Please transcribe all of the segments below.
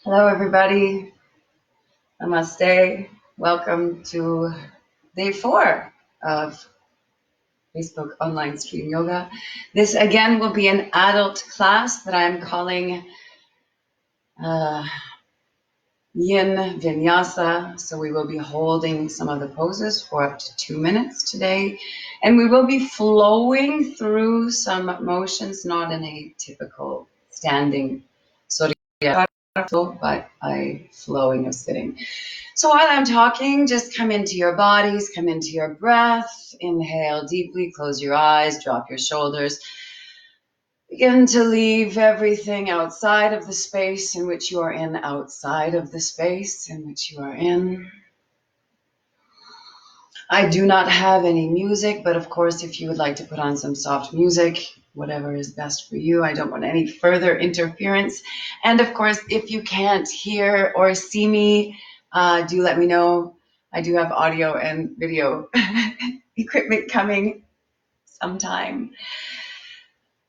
Hello, everybody. Namaste. Welcome to day 4 of Facebook Online Stream Yoga. This again will be an adult class that I'm calling uh, Yin Vinyasa. So we will be holding some of the poses for up to 2 minutes today. And we will be flowing through some motions, not in a typical standing sort of, but a flowing of sitting. So while I'm talking, just come into your bodies, come into your breath. Inhale deeply, close your eyes, drop your shoulders. Begin to leave everything outside of the space in which you are in, outside of the space in which you are in. I do not have any music, but of course, if you would like to put on some soft music, whatever is best for you, I don't want any further interference. And of course, if you can't hear or see me, do let me know. I do have audio and video equipment coming sometime.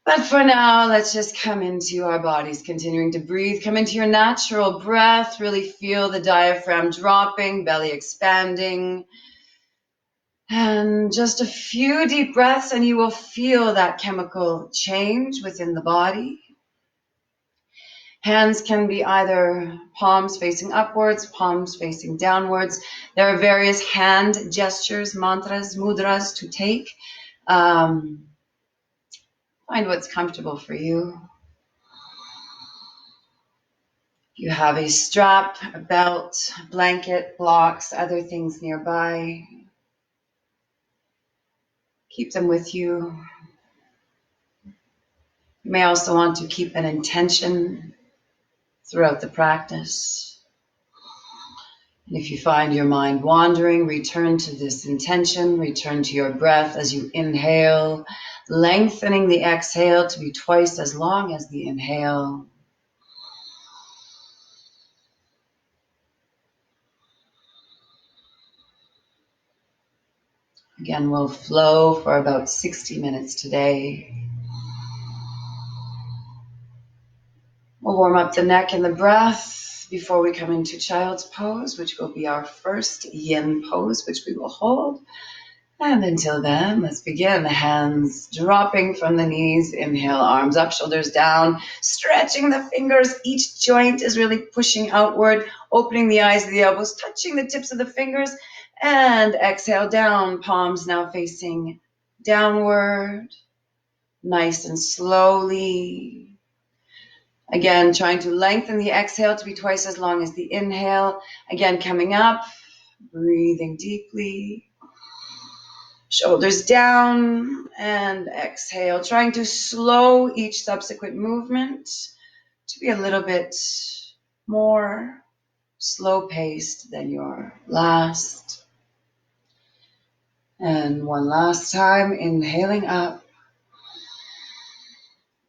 But for now, let's just come into our bodies, continuing to breathe. Come into your natural breath. Really feel the diaphragm dropping, belly expanding. And just a few deep breaths, and you will feel that chemical change within the body. Hands can be either palms facing upwards, palms facing downwards. There are various hand gestures, mantras, mudras to take. Find what's comfortable for you. You have a strap, a belt, a blanket, blocks, other things nearby. Keep them with you. You may also want to keep an intention throughout the practice. And if you find your mind wandering, return to this intention, return to your breath as you inhale, lengthening the exhale to be twice as long as the inhale. Again, we'll flow for about 60 minutes today. We'll warm up the neck and the breath before we come into child's pose, which will be our first yin pose, which we will hold. And until then, let's begin. The hands dropping from the knees. Inhale, arms up, shoulders down, stretching the fingers. Each joint is really pushing outward, opening the eyes of the elbows, touching the tips of the fingers. And exhale down, palms now facing downward, nice and slowly. Again, trying to lengthen the exhale to be twice as long as the inhale. Again, coming up, breathing deeply. Shoulders down and exhale. Trying to slow each subsequent movement to be a little bit more slow-paced than your last. And one last time, inhaling up.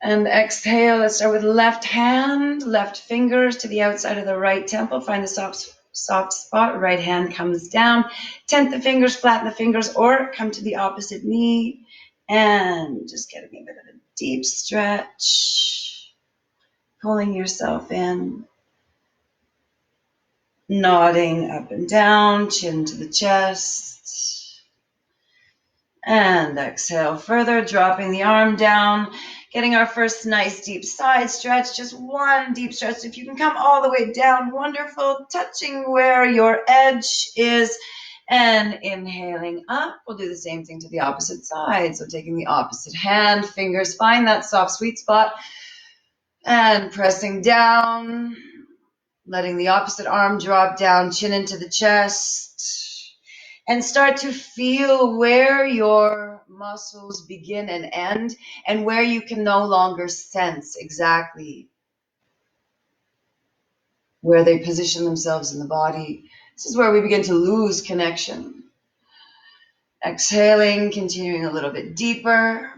And exhale, let's start with left hand, left fingers to the outside of the right temple. Find the soft spot, right hand comes down. Tent the fingers, flatten the fingers, or come to the opposite knee. And just getting a bit of a deep stretch. Pulling yourself in. Nodding up and down, chin to the chest. And exhale further, dropping the arm down. Getting our first nice deep side stretch, just one deep stretch. If you can come all the way down, wonderful. Touching where your edge is and inhaling up. We'll do the same thing to the opposite side. So taking the opposite hand, fingers, find that soft sweet spot and pressing down, letting the opposite arm drop down, chin into the chest, and start to feel where your muscles begin and end, and where you can no longer sense exactly where they position themselves in the body. This is where we begin to lose connection. Exhaling, continuing a little bit deeper.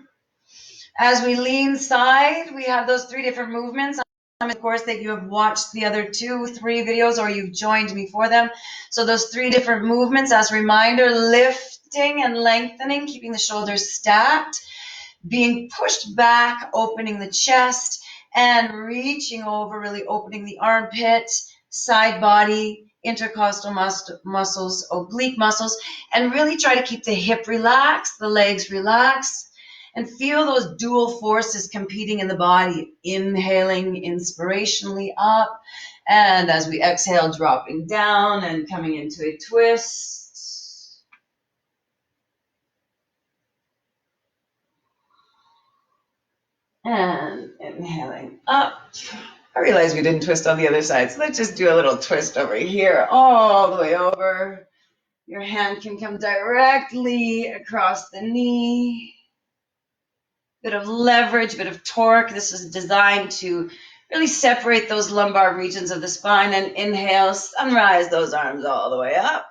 As we lean side, we have those 3 different movements. Of course, that you have watched the other 2, 3 videos, or you've joined me for them. So those 3 different movements, as a reminder, lifting and lengthening, keeping the shoulders stacked, being pushed back, opening the chest, and reaching over, really opening the armpit, side body, intercostal muscles, oblique muscles, and really try to keep the hip relaxed, the legs relaxed, and feel those dual forces competing in the body. Inhaling inspirationally up, and as we exhale, dropping down and coming into a twist. And inhaling up. I realize we didn't twist on the other side, so let's just do a little twist over here, all the way over. Your hand can come directly across the knee. Bit of leverage, bit of torque. This is designed to really separate those lumbar regions of the spine. And inhale, sunrise those arms all the way up.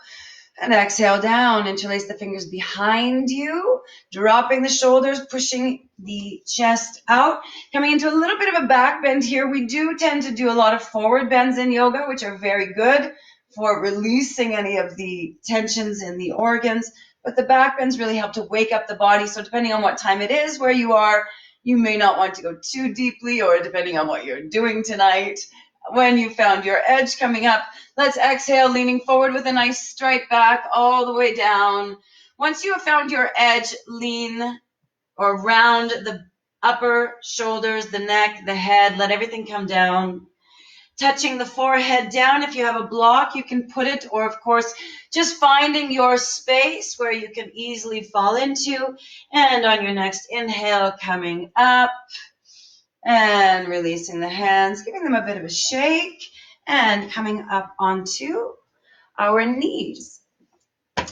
And exhale down, interlace the fingers behind you, dropping the shoulders, pushing the chest out, coming into a little bit of a back bend here. We do tend to do a lot of forward bends in yoga, which are very good for releasing any of the tensions in the organs. But the back bends really help to wake up the body. So depending on what time it is where you are, you may not want to go too deeply, or depending on what you're doing tonight, when you found your edge coming up, let's exhale, leaning forward with a nice straight back all the way down. Once you have found your edge, lean or round the upper shoulders, the neck, the head, let everything come down. Touching the forehead down. If you have a block, you can put it, or of course, just finding your space where you can easily fall into. And on your next inhale, coming up. And releasing the hands, giving them a bit of a shake, and coming up onto our knees.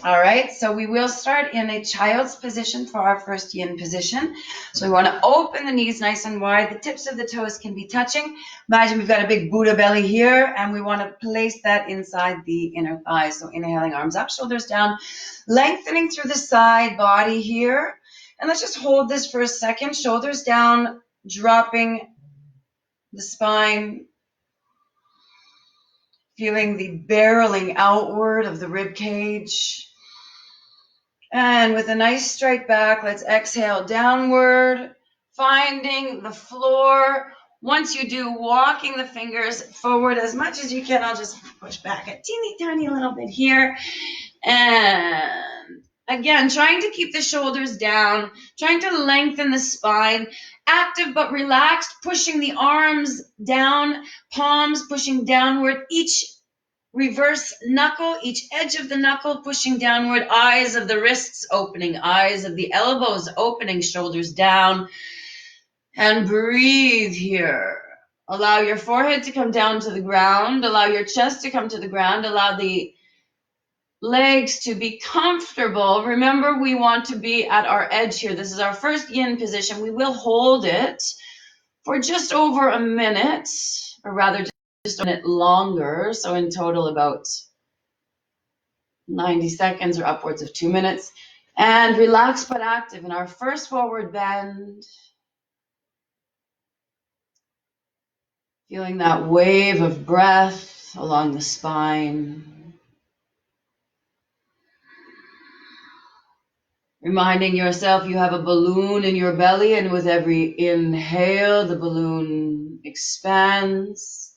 All right, so we will start in a child's position for our first yin position. So we want to open the knees nice and wide. The tips of the toes can be touching. Imagine we've got a big Buddha belly here, and we want to place that inside the inner thighs. So inhaling, arms up, shoulders down, lengthening through the side body here. And let's just hold this for a second. Shoulders down, dropping the spine, feeling the barreling outward of the rib cage. And with a nice straight back, let's exhale downward, finding the floor. Once you do, walking the fingers forward as much as you can. I'll just push back a teeny tiny little bit here. And again, trying to keep the shoulders down, trying to lengthen the spine, active but relaxed, pushing the arms down, palms pushing downward, each reverse knuckle, each edge of the knuckle pushing downward, eyes of the wrists opening, eyes of the elbows opening, shoulders down. And breathe here. Allow your forehead to come down to the ground, allow your chest to come to the ground, allow the legs to be comfortable. Remember, we want to be at our edge here. This is our first yin position. We will hold it for just over a minute, or rather just a minute longer. So in total about 90 seconds or upwards of 2 minutes. And relaxed but active in our first forward bend. Feeling that wave of breath along the spine. Reminding yourself you have a balloon in your belly, and with every inhale, the balloon expands,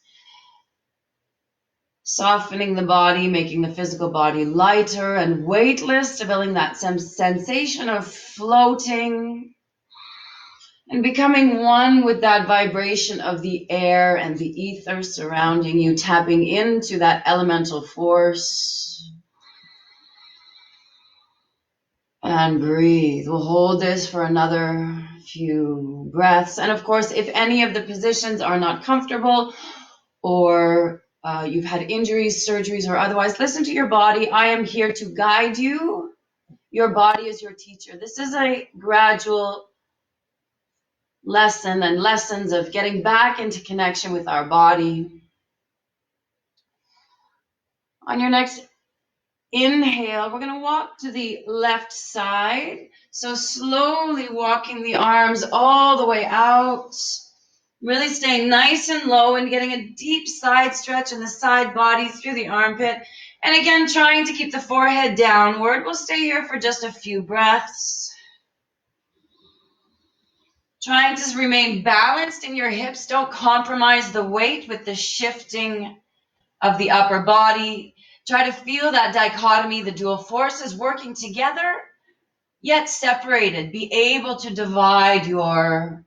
softening the body, making the physical body lighter and weightless, developing that sensation of floating and becoming one with that vibration of the air and the ether surrounding you, tapping into that elemental force. And breathe. We'll hold this for another few breaths. And of course, if any of the positions are not comfortable, or you've had injuries, surgeries, or otherwise, listen to your body. I am here to guide you. Your body is your teacher. This is a gradual lesson and lessons of getting back into connection with our body. On your next inhale, we're going to walk to the left side. So slowly walking the arms all the way out. Really staying nice and low and getting a deep side stretch in the side body through the armpit. And again, trying to keep the forehead downward. We'll stay here for just a few breaths. Trying to remain balanced in your hips. Don't compromise the weight with the shifting of the upper body. Try to feel that dichotomy, the dual forces working together, yet separated. Be able to divide your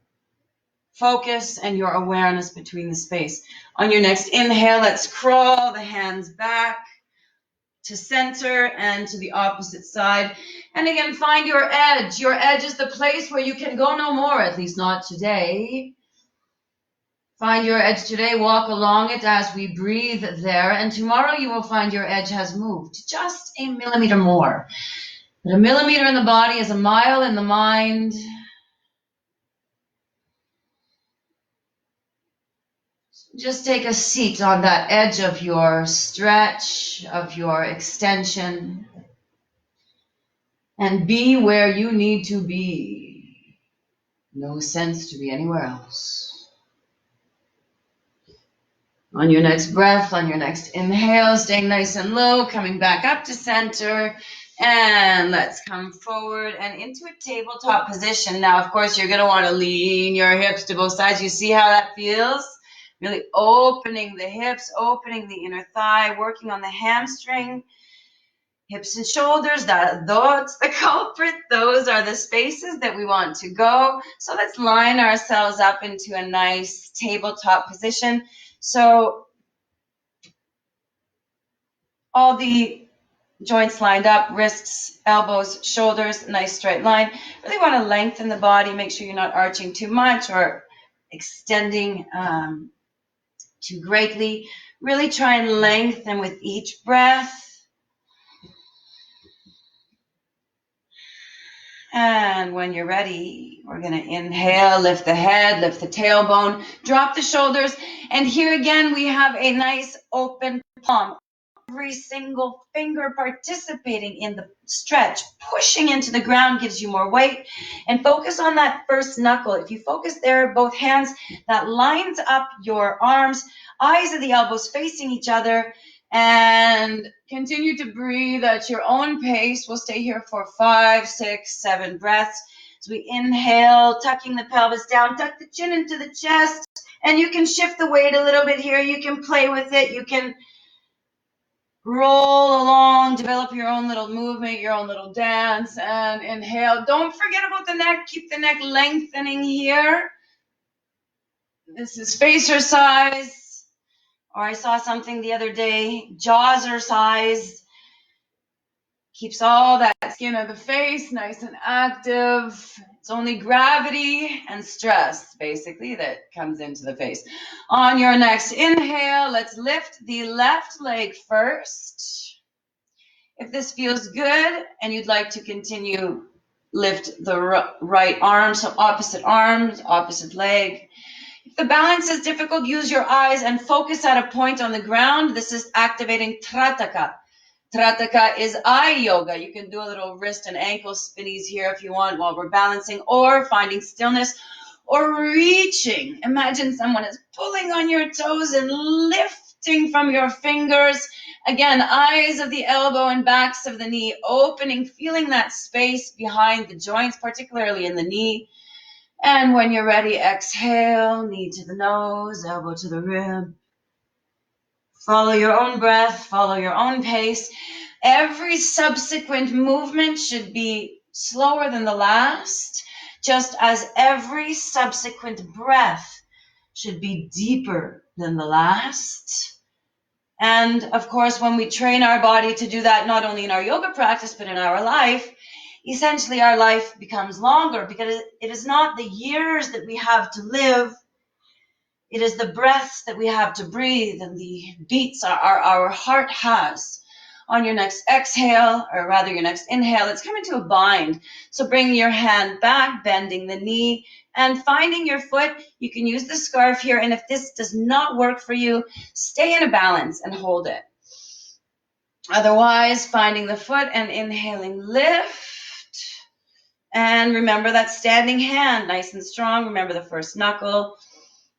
focus and your awareness between the space. On your next inhale, let's crawl the hands back to center and to the opposite side. And again, find your edge. Your edge is the place where you can go no more, at least not today. Find your edge today, walk along it as we breathe there, and tomorrow you will find your edge has moved just a millimeter more. But a millimeter in the body is a mile in the mind. Just take a seat on that edge of your stretch, of your extension, and be where you need to be. No sense to be anywhere else. On your next breath, on your next inhale, staying nice and low, coming back up to center, and let's come forward and into a tabletop position. Now, of course, you're going to want to lean your hips to both sides. You see how that feels? Really opening the hips, opening the inner thigh, working on the hamstring, hips and shoulders. That's the culprit. Those are the spaces that we want to go. So let's line ourselves up into a nice tabletop position. So all the joints lined up, wrists, elbows, shoulders, nice straight line. Really want to lengthen the body. Make sure you're not arching too much or extending too greatly. Really try and lengthen with each breath. And when you're ready, we're going to inhale, lift the head, lift the tailbone, drop the shoulders. And here again, we have a nice open palm. Every single finger participating in the stretch, pushing into the ground gives you more weight. And focus on that first knuckle. If you focus there, both hands, that lines up your arms, eyes of the elbows facing each other. And continue to breathe at your own pace. We'll stay here for 5, 6, 7 breaths. As we inhale, tucking the pelvis down, tuck the chin into the chest. And you can shift the weight a little bit here. You can play with it. You can roll along, develop your own little movement, your own little dance, and inhale. Don't forget about the neck. Keep the neck lengthening here. This is facer size. Or I saw something the other day, jawser size. Keeps all that skin of the face nice and active. It's only gravity and stress, basically, that comes into the face. On your next inhale, let's lift the left leg first. If this feels good and you'd like to continue, lift the right arm, so opposite arms, opposite leg. If the balance is difficult, use your eyes and focus at a point on the ground. This is activating Trataka. Trataka is eye yoga. You can do a little wrist and ankle spinnies here if you want while we're balancing, or finding stillness, or reaching. Imagine someone is pulling on your toes and lifting from your fingers. Again, eyes of the elbow and backs of the knee opening, feeling that space behind the joints, particularly in the knee. And when you're ready, exhale, knee to the nose, elbow to the rib. Follow your own breath, follow your own pace. Every subsequent movement should be slower than the last, just as every subsequent breath should be deeper than the last. And of course, when we train our body to do that, not only in our yoga practice, but in our life, essentially our life becomes longer, because it is not the years that we have to live. It is the breaths that we have to breathe and the beats our heart has. On your next exhale, or rather your next inhale, let's come into a bind. So bring your hand back, bending the knee, and finding your foot. You can use the scarf here, and if this does not work for you, stay in a balance and hold it. Otherwise, finding the foot and inhaling, lift. And remember that standing hand, nice and strong. Remember the first knuckle.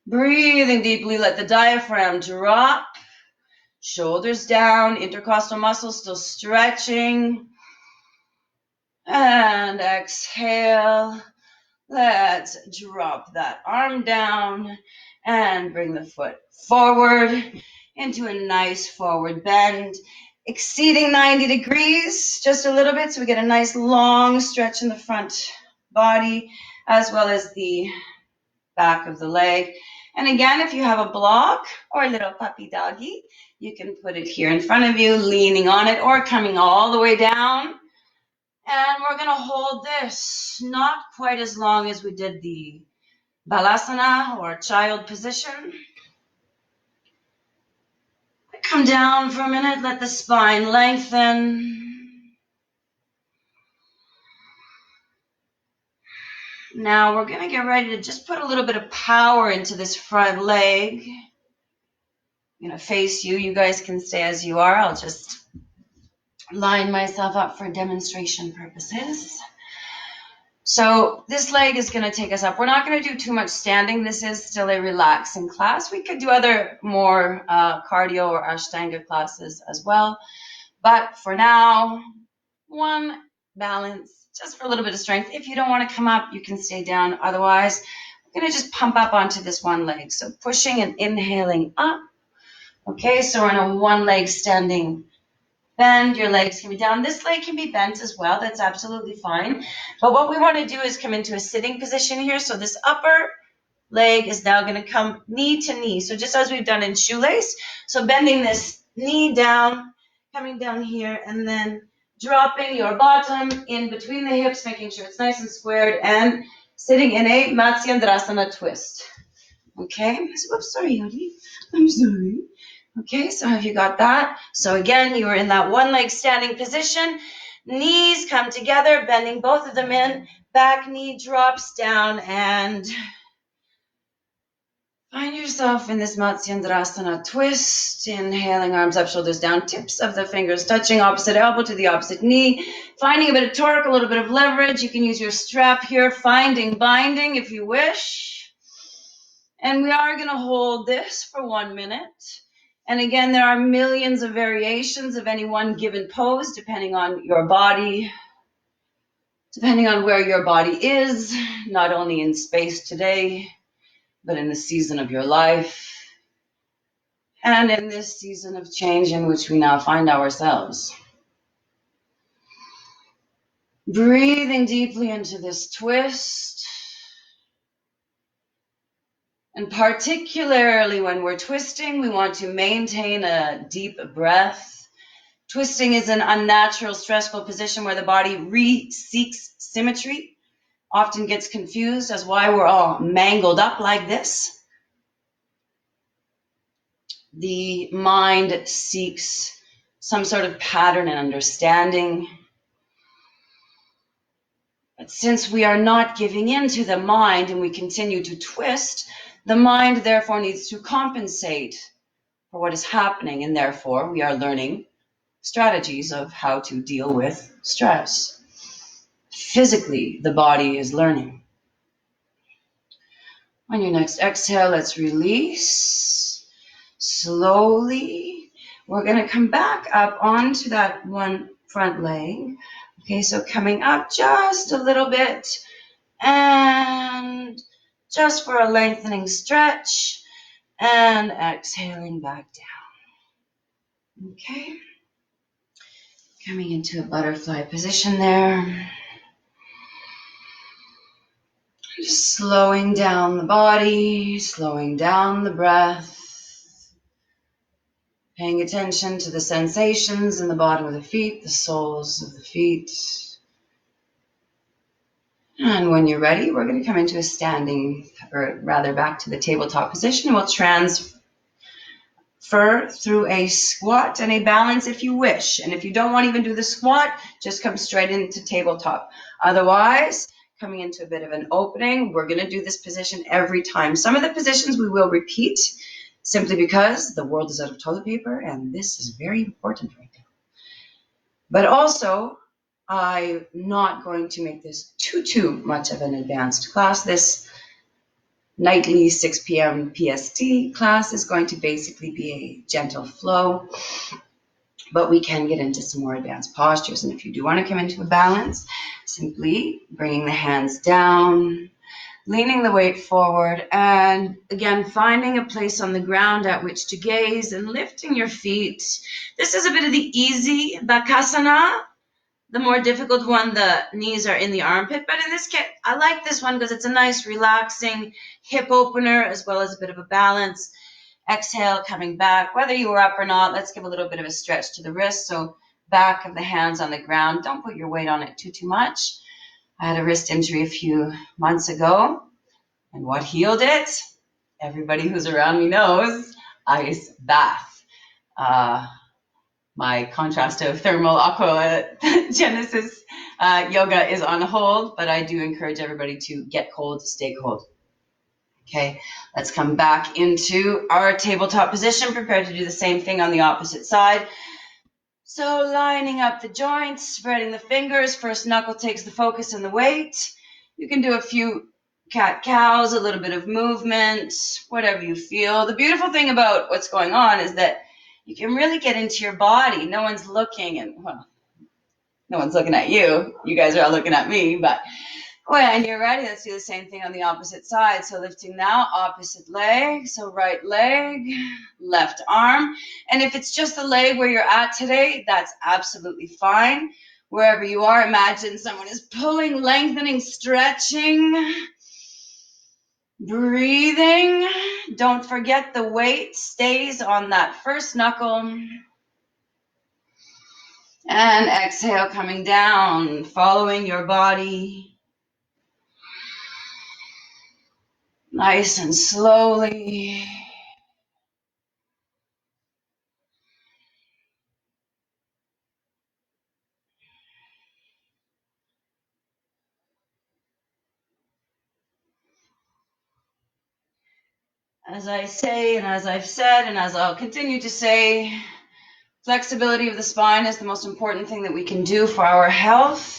Breathing deeply, let the diaphragm drop. Shoulders down, intercostal muscles still stretching. And exhale. Let's drop that arm down and bring the foot forward into a nice forward bend, exceeding 90 degrees just a little bit so we get a nice long stretch in the front body as well as the back of the leg. And again, if you have a block or a little puppy doggy, you can put it here in front of you, leaning on it or coming all the way down. And we're going to hold this not quite as long as we did the Balasana or child position. Come down for a minute, let the spine lengthen. Now we're going to get ready to just put a little bit of power into this front leg. I'm going to face you. You guys can stay as you are. I'll just line myself up for demonstration purposes. So this leg is going to take us up. We're not going to do too much standing. This is still a relaxing class. We could do other more cardio or Ashtanga classes as well. But for now, one, balance, just for a little bit of strength. If you don't want to come up, you can stay down. Otherwise, we're going to just pump up onto this one leg. So pushing and inhaling up. Okay, so we're in a one leg standing bend. Your legs can be down. This leg can be bent as well. That's absolutely fine. But what we want to do is come into a sitting position here. So this upper leg is now going to come knee to knee. So just as we've done in shoelace. So bending this knee down, coming down here, and then dropping your bottom in between the hips, making sure it's nice and squared, and sitting in a Matsyendrasana twist. Okay? Oops, sorry, Yodi. I'm sorry. Okay, so have you got that? So again, you are in that one leg standing position. Knees come together, bending both of them in. Back knee drops down and find yourself in this Matsyendrasana twist. Inhaling, arms up, shoulders down, tips of the fingers touching, opposite elbow to the opposite knee. Finding a bit of torque, a little bit of leverage. You can use your strap here, finding binding if you wish. And we are going to hold this for 1 minute. And again, there are millions of variations of any one given pose, depending on your body, depending on where your body is, not only in space today, but in the season of your life, and in this season of change in which we now find ourselves. Breathing deeply into this twist. And particularly when we're twisting, we want to maintain a deep breath. Twisting is an unnatural, stressful position where the body seeks symmetry, often gets confused as why we're all mangled up like this. The mind seeks some sort of pattern and understanding. But since we are not giving in to the mind and we continue to twist, the mind therefore needs to compensate for what is happening, and therefore we are learning strategies of how to deal with stress. Physically, the body is learning. On your next exhale, let's release. Slowly, we're going to come back up onto that one front leg. Okay, so coming up just a little bit and just for a lengthening stretch and exhaling back down. Okay, coming into a butterfly position there. Just slowing down the body, slowing down the breath. Paying attention to the sensations in the bottom of the feet, the soles of the feet. And when you're ready, we're going to come into a standing, or rather back to the tabletop position. We'll transfer through a squat and a balance if you wish. And if you don't want to even do the squat, just come straight into tabletop. Otherwise, coming into a bit of an opening, we're going to do this position every time. Some of the positions we will repeat, simply because the world is out of toilet paper and this is very important right now. But also, I'm not going to make this too much of an advanced class. This nightly 6 p.m. PST class is going to basically be a gentle flow, but we can get into some more advanced postures. And if you do want to come into a balance, simply bringing the hands down, leaning the weight forward, and again, finding a place on the ground at which to gaze and lifting your feet. This is a bit of the easy Bakasana. The more difficult one, the knees are in the armpit, but in this case, I like this one because it's a nice relaxing hip opener as well as a bit of a balance. Exhale, coming back, whether you were up or not, let's give a little bit of a stretch to the wrist. So back of the hands on the ground. Don't put your weight on it too much. I had a wrist injury a few months ago, and what healed it? Everybody who's around me knows, ice bath. My contrast of thermal aqua genesis yoga is on hold, but I do encourage everybody to get cold, stay cold. Okay, let's come back into our tabletop position, prepare to do the same thing on the opposite side. So lining up the joints, spreading the fingers, first knuckle takes the focus and the weight. You can do a few cat-cows, a little bit of movement, whatever you feel. The beautiful thing about what's going on is that you can really get into your body. No one's looking, and well, no one's looking at you. You guys are all looking at me, but when you're ready, let's do the same thing on the opposite side. So lifting now, opposite leg. So right leg, left arm. And if it's just the leg where you're at today, that's absolutely fine. Wherever you are, imagine someone is pulling, lengthening, stretching, breathing. Don't forget the weight stays on that first knuckle. And exhale, coming down, following your body. Nice and slowly. As I say, and as I've said, and as I'll continue to say, flexibility of the spine is the most important thing that we can do for our health.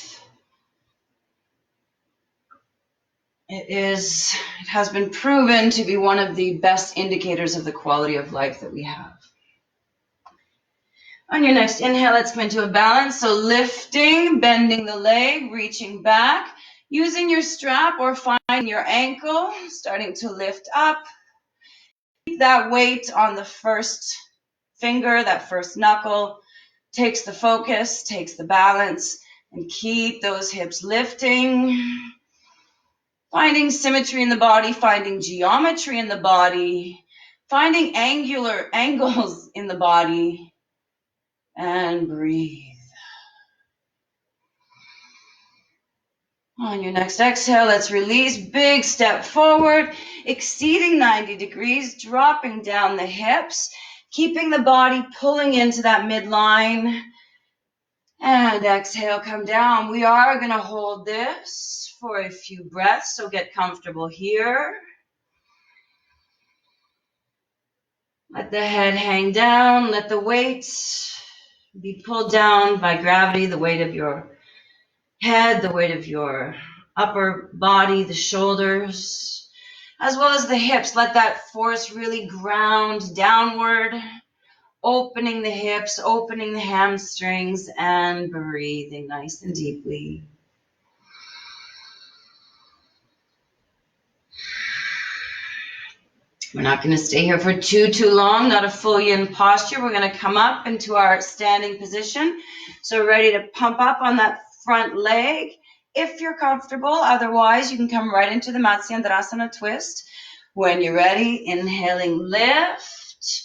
It has been proven to be one of the best indicators of the quality of life that we have. On your next inhale, let's come into a balance. So lifting, bending the leg, reaching back, using your strap or finding your ankle, starting to lift up. Keep that weight on the first finger, that first knuckle, takes the focus, takes the balance, and keep those hips lifting. Finding symmetry in the body, finding geometry in the body, finding angular angles in the body, and breathe. On your next exhale, let's release. Big step forward, exceeding 90 degrees, dropping down the hips, keeping the body pulling into that midline. And exhale, come down. We are going to hold this for a few breaths, so get comfortable here. Let the head hang down. Let the weight be pulled down by gravity, the weight of your head, the weight of your upper body, the shoulders, as well as the hips. Let that force really ground downward, opening the hips, opening the hamstrings, and breathing nice and deeply. We're not going to stay here for too long, not a full yin posture. We're going to come up into our standing position. So ready to pump up on that front leg if you're comfortable. Otherwise, you can come right into the Matsyendrasana twist. When you're ready, inhaling, lift.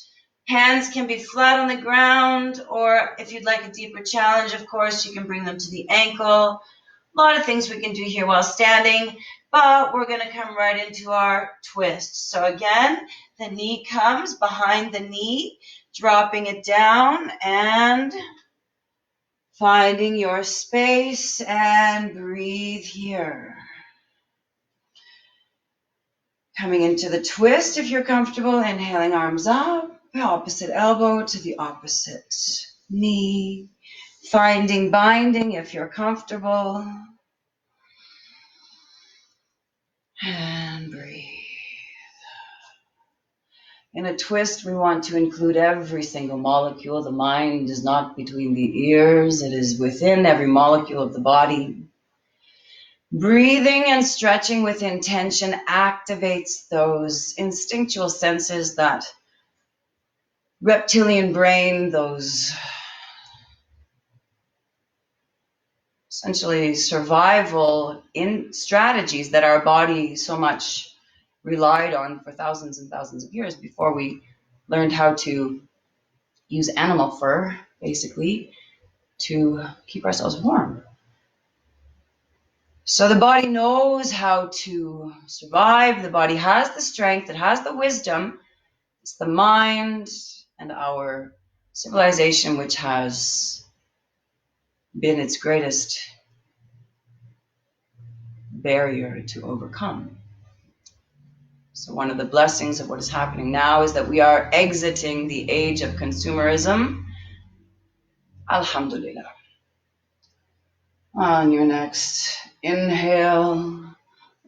Hands can be flat on the ground, or if you'd like a deeper challenge, of course, you can bring them to the ankle. A lot of things we can do here while standing, but we're going to come right into our twist. So again, the knee comes behind the knee, dropping it down and finding your space, and breathe here. Coming into the twist if you're comfortable, inhaling arms up, the opposite elbow to the opposite knee. Finding binding if you're comfortable. And breathe. In a twist, we want to include every single molecule. The mind is not between the ears. It is within every molecule of the body. Breathing and stretching with intention activates those instinctual senses, that reptilian brain, those essentially survival in strategies that our body so much relied on for thousands and thousands of years before we learned how to use animal fur, basically, to keep ourselves warm. So the body knows how to survive. The body has the strength. It has the wisdom. It's the mind and our civilization which has been its greatest barrier to overcome. So one of the blessings of what is happening now is that we are exiting the age of consumerism. Alhamdulillah. On your next inhale,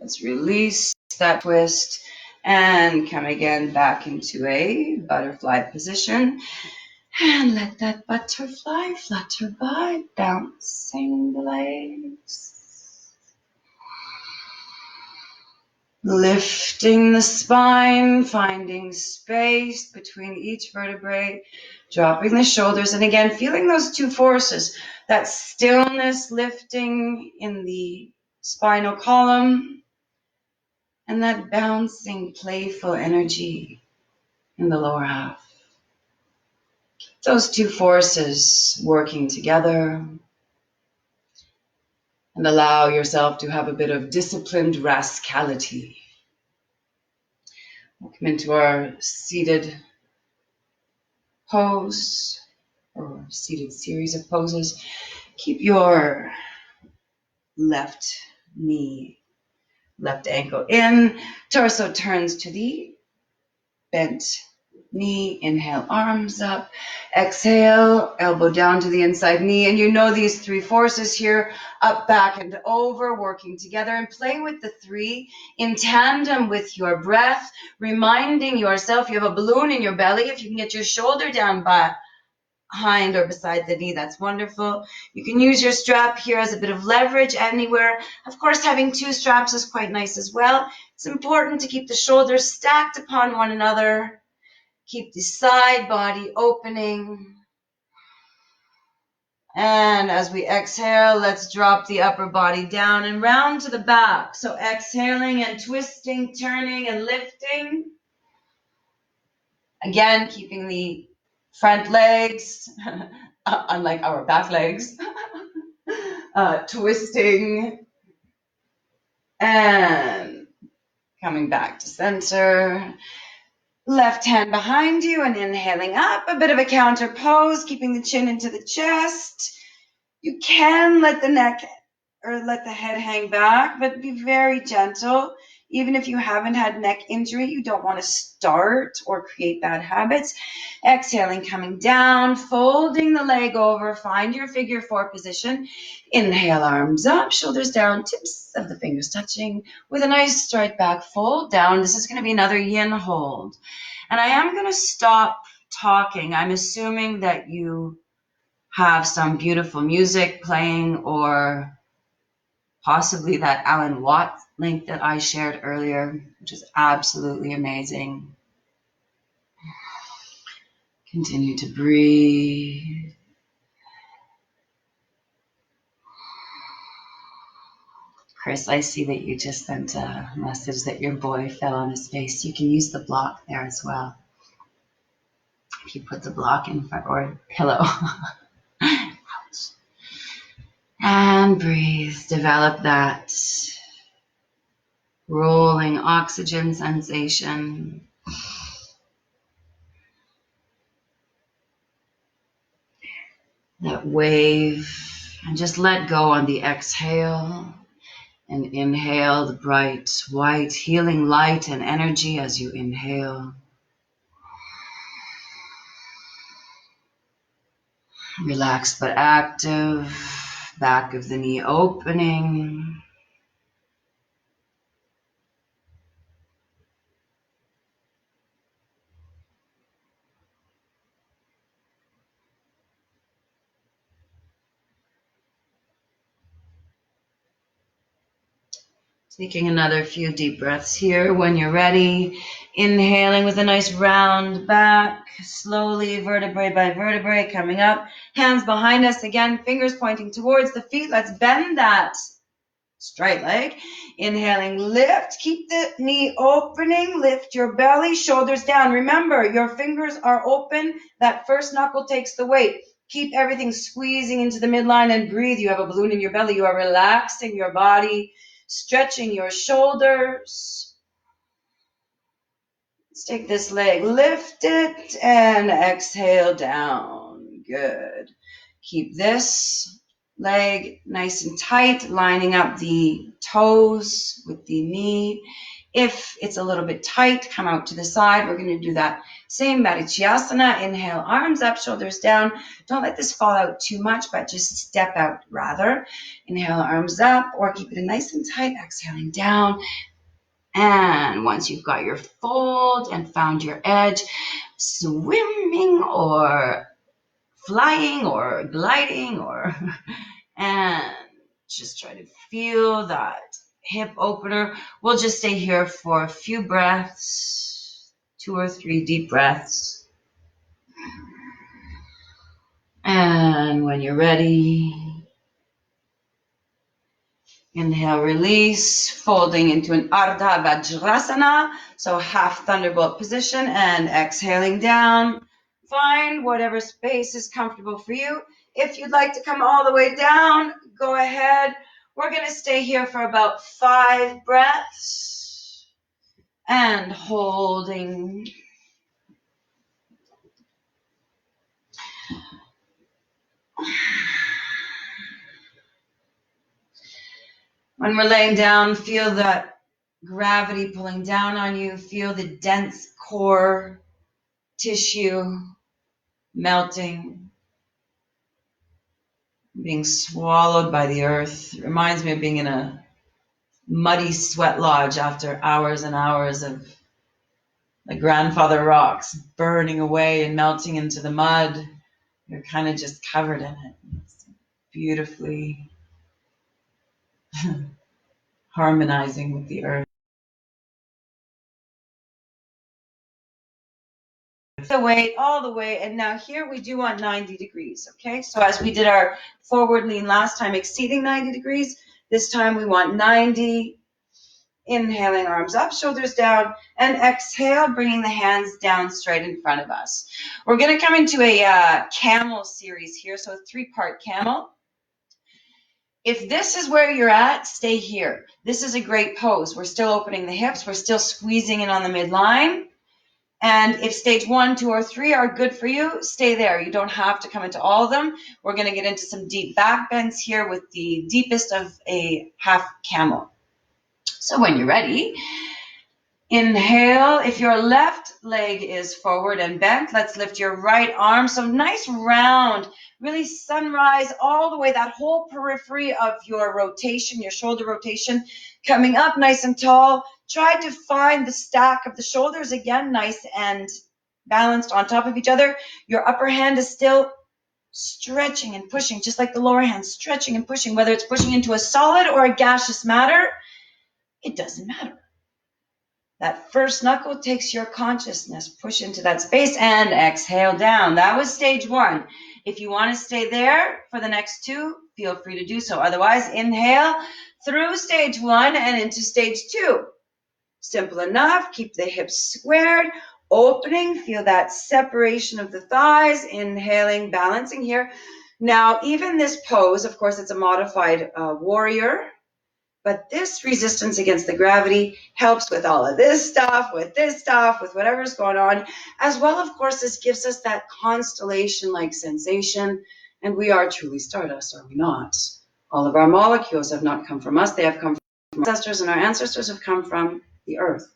let's release that twist and come again back into a butterfly position. And let that butterfly flutter by, bouncing the legs. Lifting the spine, finding space between each vertebrae, dropping the shoulders, and again, feeling those two forces, that stillness lifting in the spinal column, and that bouncing, playful energy in the lower half. Those two forces working together, and allow yourself to have a bit of disciplined rascality. We'll come into our seated pose, or seated series of poses. Keep your left knee, left ankle in, torso turns to the bent knee. Inhale, arms up. Exhale, elbow down to the inside knee. And you know these three forces here, up, back, and over, working together. And play with the three in tandem with your breath, reminding yourself you have a balloon in your belly. If you can get your shoulder down behind or beside the knee, that's wonderful. You can use your strap here as a bit of leverage anywhere. Of course, having two straps is quite nice as well. It's important to keep the shoulders stacked upon one another. Keep the side body opening. And as we exhale, let's drop the upper body down and round to the back. So exhaling and twisting, turning and lifting. Again, keeping the front legs, unlike our back legs, twisting and coming back to center. Left hand behind you and inhaling up, a bit of a counter pose, keeping the chin into the chest. You can let the neck or let the head hang back, but be very gentle. Even if you haven't had neck injury, you don't want to start or create bad habits. Exhaling, coming down, folding the leg over, find your figure four position. Inhale, arms up, shoulders down, tips of the fingers touching with a nice straight back fold down. This is going to be another yin hold. And I am going to stop talking. I'm assuming that you have some beautiful music playing, or possibly that Alan Watts link that I shared earlier, which is absolutely amazing. Continue to breathe. Chris, I see that you just sent a message that your boy fell on his face. You can use the block there as well. If you put the block in front, or pillow. And breathe. Develop that rolling oxygen sensation. That wave. And just let go on the exhale. And inhale the bright, white, healing light and energy as you inhale. Relaxed but active. Back of the knee opening. Taking another few deep breaths here when you're ready. Inhaling with a nice round back, slowly vertebrae by vertebrae coming up. Hands behind us again, fingers pointing towards the feet. Let's bend that straight leg. Inhaling, lift, keep the knee opening, lift your belly, shoulders down. Remember, your fingers are open. That first knuckle takes the weight. Keep everything squeezing into the midline and breathe. You have a balloon in your belly. You are relaxing your body, stretching your shoulders. Let's take this leg, lift it, and exhale down. Good. Keep this leg nice and tight, lining up the toes with the knee. If it's a little bit tight, come out to the side. We're going to do that same Marichyasana. Inhale, arms up, shoulders down. Don't let this fall out too much, but just step out rather. Inhale, arms up, or keep it nice and tight, exhaling down. And once you've got your fold and found your edge, swimming or flying or gliding and just try to feel that hip opener. We'll just stay here for a few breaths, 2 or 3 deep breaths. And when you're ready, inhale, release, folding into an Ardha Vajrasana, so half thunderbolt position, and exhaling down. Find whatever space is comfortable for you. If you'd like to come all the way down, go ahead. We're going to stay here for about 5 breaths and holding. When we're laying down, feel that gravity pulling down on you. Feel the dense core tissue melting, being swallowed by the earth. It reminds me of being in a muddy sweat lodge after hours and hours of the grandfather rocks burning away and melting into the mud. You're kind of just covered in it. It's beautifully harmonizing with the earth. The weight all the way, and now here we do want 90 degrees, okay? So as we did our forward lean last time, exceeding 90 degrees, this time we want 90. Inhaling, arms up, shoulders down, and exhale, bringing the hands down straight in front of us. We're going to come into a camel series here, so a 3-part camel. If this is where you're at, stay here. This is a great pose. We're still opening the hips. We're still squeezing in on the midline. And if stage 1, 2, or 3 are good for you, stay there. You don't have to come into all of them. We're going to get into some deep back bends here with the deepest of a half camel. So when you're ready, inhale. If your left leg is forward and bent, let's lift your right arm. So nice round, really sunrise all the way, that whole periphery of your rotation, your shoulder rotation, coming up nice and tall. Try to find the stack of the shoulders, again, nice and balanced on top of each other. Your upper hand is still stretching and pushing, just like the lower hand, stretching and pushing, whether it's pushing into a solid or a gaseous matter, it doesn't matter. That first knuckle takes your consciousness, push into that space, and exhale down. That was stage 1. If you want to stay there for the next 2, feel free to do so. Otherwise, inhale through stage 1 and into stage 2. Simple enough. Keep the hips squared, opening. Feel that separation of the thighs. Inhaling, balancing here. Now, even this pose, of course, it's a modified warrior. But this resistance against the gravity helps with all of this stuff, with whatever's going on. As well, of course, this gives us that constellation-like sensation. And we are truly stardust, are we not? All of our molecules have not come from us. They have come from our ancestors, and our ancestors have come from the earth.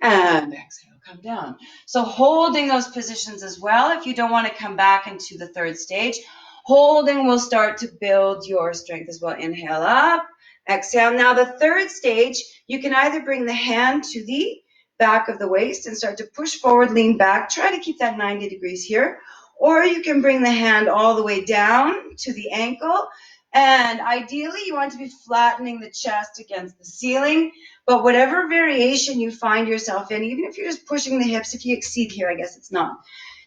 And exhale, come down. So holding those positions as well. If you don't want to come back into the 3rd stage, holding will start to build your strength as well. Inhale up. Exhale. Now the 3rd stage, you can either bring the hand to the back of the waist and start to push forward, lean back. Try to keep that 90 degrees here. Or you can bring the hand all the way down to the ankle And ideally, you want to be flattening the chest against the ceiling. But whatever variation you find yourself in, even if you're just pushing the hips, if you exceed here, I guess it's not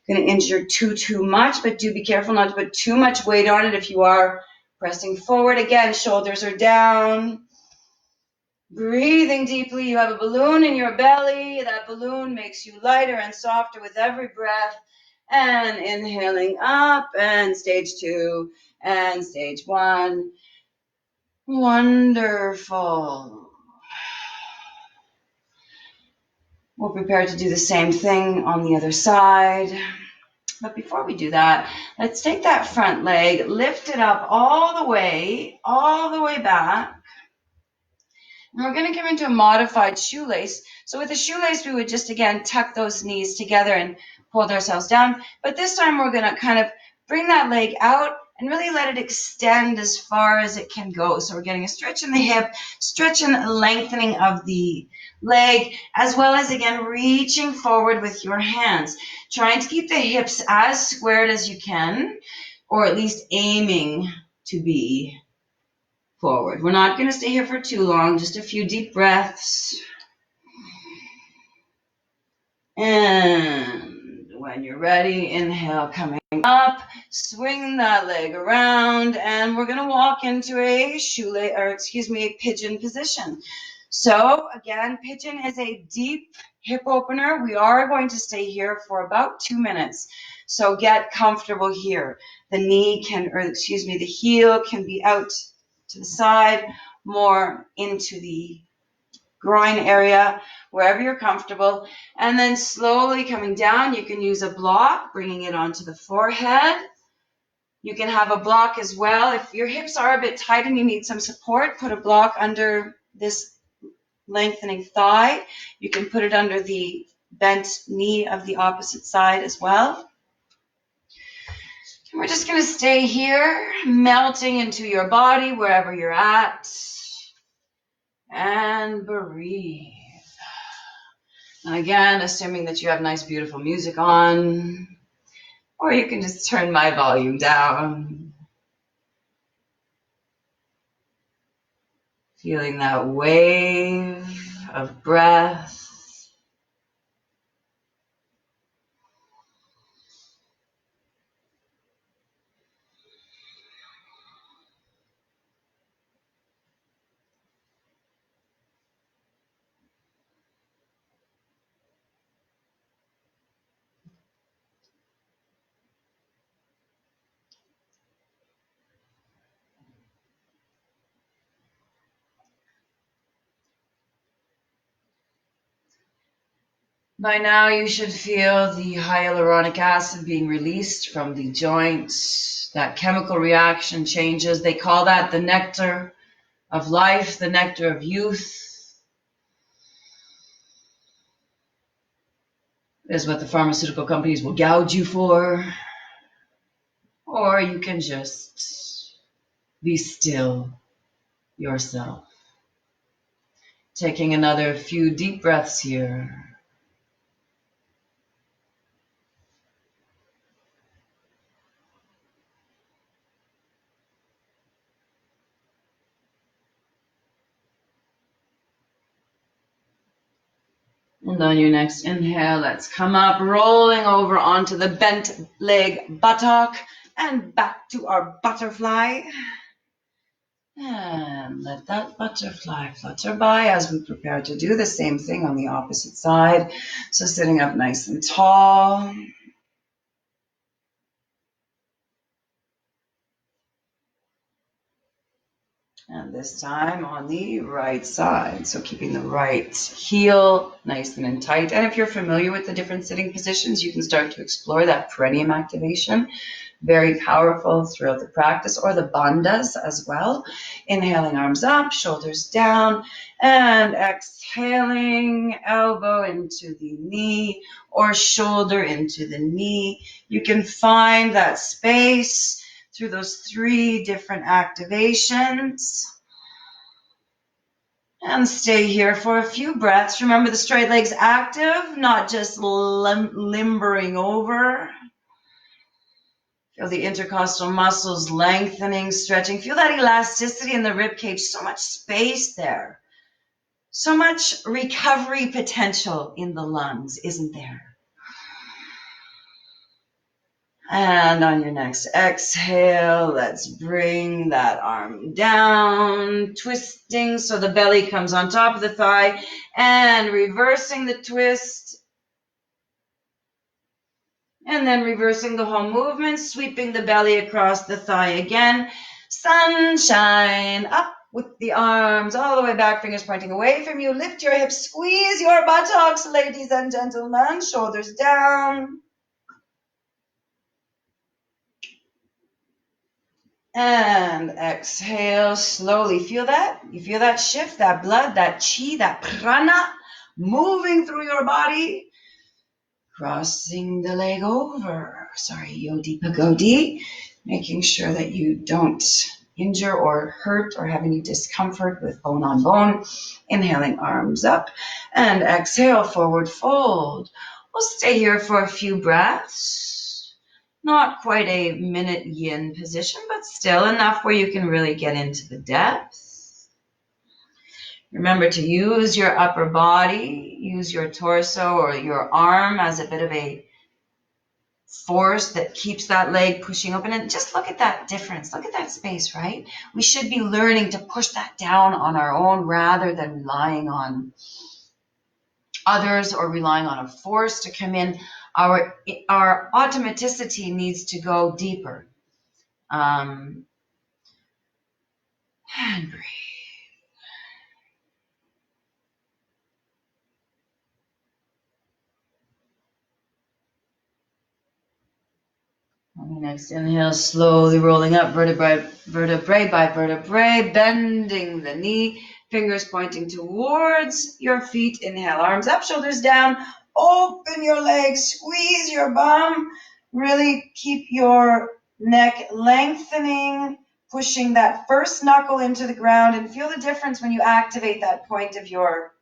going to injure too much. But do be careful not to put too much weight on it if you are pressing forward. Again, shoulders are down. Breathing deeply. You have a balloon in your belly. That balloon makes you lighter and softer with every breath. And inhaling up, and stage 2 and stage 1. Wonderful. We'll prepare to do the same thing on the other side. But before we do that, let's take that front leg, lift it up all the way back. And we're going to come into a modified shoelace. So with a shoelace, we would just, again, tuck those knees together and hold ourselves down. But this time, we're going to kind of bring that leg out and really let it extend as far as it can go. So we're getting a stretch in the hip, stretch and lengthening of the leg, as well as, again, reaching forward with your hands. Trying to keep the hips as squared as you can, or at least aiming to be forward. We're not going to stay here for too long, just a few deep breaths. And when you're ready, inhale, coming up, swing that leg around, and we're going to walk into a pigeon position. So again, pigeon is a deep hip opener. We are going to stay here for about 2 minutes. So get comfortable here. The heel can be out to the side, more into the groin area, wherever you're comfortable. And then slowly coming down, you can use a block, bringing it onto the forehead. You can have a block as well. If your hips are a bit tight and you need some support, put a block under this lengthening thigh. You can put it under the bent knee of the opposite side as well. We're just going to stay here, melting into your body wherever you're at. And breathe. And again, assuming that you have nice, beautiful music on, or you can just turn my volume down. Feeling that wave of breath. By now, you should feel the hyaluronic acid being released from the joints. That chemical reaction changes. They call that the nectar of life, the nectar of youth. Is what the pharmaceutical companies will gouge you for. Or you can just be still yourself. Taking another few deep breaths here. And on your next inhale, let's come up, rolling over onto the bent leg buttock and back to our butterfly. And let that butterfly flutter by as we prepare to do the same thing on the opposite side. So sitting up nice and tall. And this time on the right side. So keeping the right heel nice and tight. And if you're familiar with the different sitting positions, you can start to explore that perineum activation. Very powerful throughout the practice, or the bandhas as well. Inhaling, arms up, shoulders down, and exhaling, elbow into the knee or shoulder into the knee. You can find that space through those 3 different activations. And stay here for a few breaths. Remember, the straight leg's active, not just limbering over. Feel the intercostal muscles lengthening, stretching. Feel that elasticity in the rib cage. So much space there. So much recovery potential in the lungs, isn't there? And on your next exhale, let's bring that arm down, twisting so the belly comes on top of the thigh, and reversing the twist. And then reversing the whole movement, sweeping the belly across the thigh again. Sunshine, up with the arms all the way back, fingers pointing away from you. Lift your hips, squeeze your buttocks, ladies and gentlemen, shoulders down. And exhale slowly. Feel that? You feel that shift, that blood, that chi, that prana moving through your body. Crossing the leg over. Yodi Pagodi. Making sure that you don't injure or hurt or have any discomfort with bone on bone. Inhaling, arms up. And exhale, forward fold. We'll stay here for a few breaths. Not quite a minute yin position, but still enough where you can really get into the depth. Remember to use your upper body, use your torso or your arm as a bit of a force that keeps that leg pushing open. And just look at that difference. Look at that space, right? We should be learning to push that down on our own rather than relying on others or relying on a force to come in. Our automaticity needs to go deeper. And breathe. On the next inhale, slowly rolling up vertebrae by vertebrae, bending the knee, fingers pointing towards your feet. Inhale, arms up, shoulders down. Open your legs, squeeze your bum. Really keep your neck lengthening, pushing that first knuckle into the ground, and feel the difference when you activate that point of your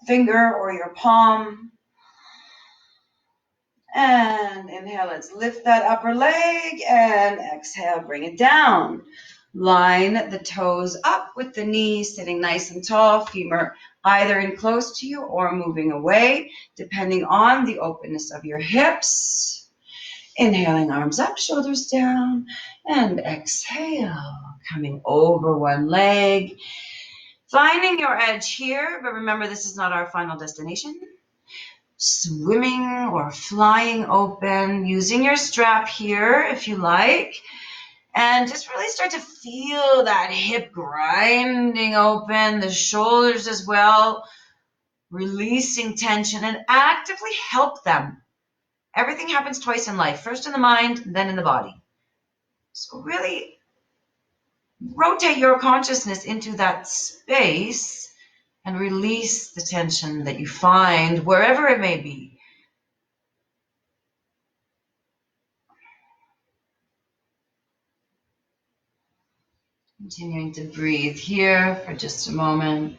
finger or your palm. And inhale, let's lift that upper leg, and exhale, bring it down. Line the toes up with the knees, sitting nice and tall, femur either in close to you or moving away, depending on the openness of your hips. Inhaling, arms up, shoulders down, and exhale, coming over one leg. Finding your edge here, but remember this is not our final destination. Swimming or flying open, using your strap here if you like, and just really start to feel that hip grinding open, the shoulders as well, releasing tension, and actively help them. Everything happens twice in life, first in the mind, then in the body. So really rotate your consciousness into that space and release the tension that you find wherever it may be. Continuing to breathe here for just a moment.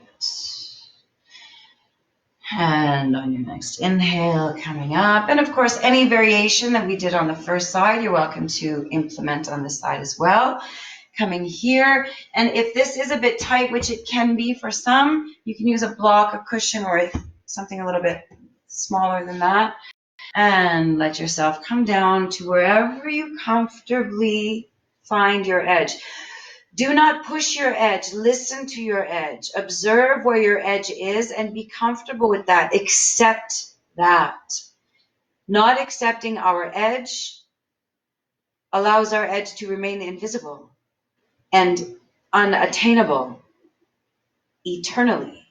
And on your next inhale, coming up. And of course, any variation that we did on the first side, you're welcome to implement on this side as well. Coming here. And if this is a bit tight, which it can be for some, you can use a block, a cushion, or something a little bit smaller than that. And let yourself come down to wherever you comfortably find your edge. Do not push your edge. Listen to your edge. Observe where your edge is and be comfortable with that. Accept that. Not accepting our edge allows our edge to remain invisible and unattainable eternally.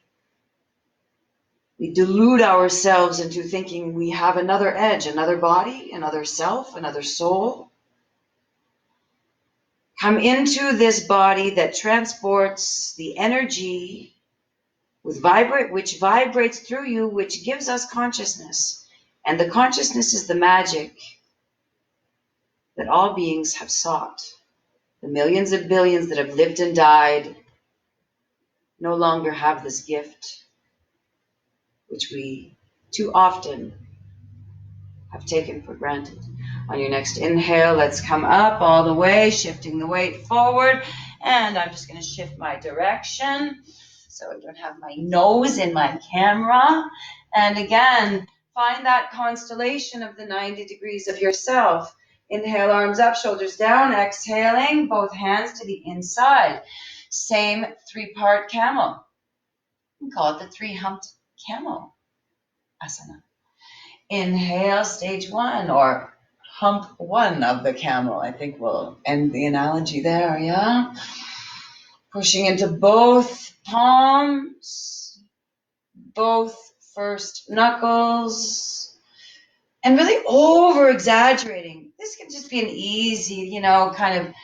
We delude ourselves into thinking we have another edge, another body, another self, another soul. Come into this body that transports the energy which vibrates through you, which gives us consciousness. And the consciousness is the magic that all beings have sought. The millions of billions that have lived and died no longer have this gift, which we too often have taken for granted. On your next inhale, let's come up all the way, shifting the weight forward. And I'm just going to shift my direction so I don't have my nose in my camera. And again, find that constellation of the 90 degrees of yourself. Inhale, arms up, shoulders down. Exhaling, both hands to the inside. Same three-part camel. We call it the three-humped camel asana. Inhale, stage one, or hump one of the camel. I think we'll end the analogy there, yeah? Pushing into both palms, both first knuckles, and really over-exaggerating. This can just be an easy, kind of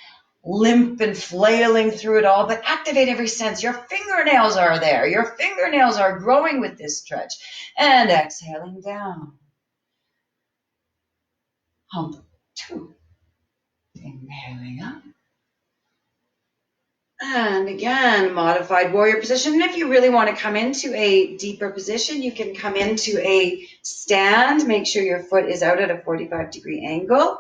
limp and flailing through it all, but activate every sense. Your fingernails are there. Your fingernails are growing with this stretch. And exhaling down. Hump two. Inhaling up. And again, modified warrior position. And if you really want to come into a deeper position, you can come into a stand. Make sure your foot is out at a 45-degree angle.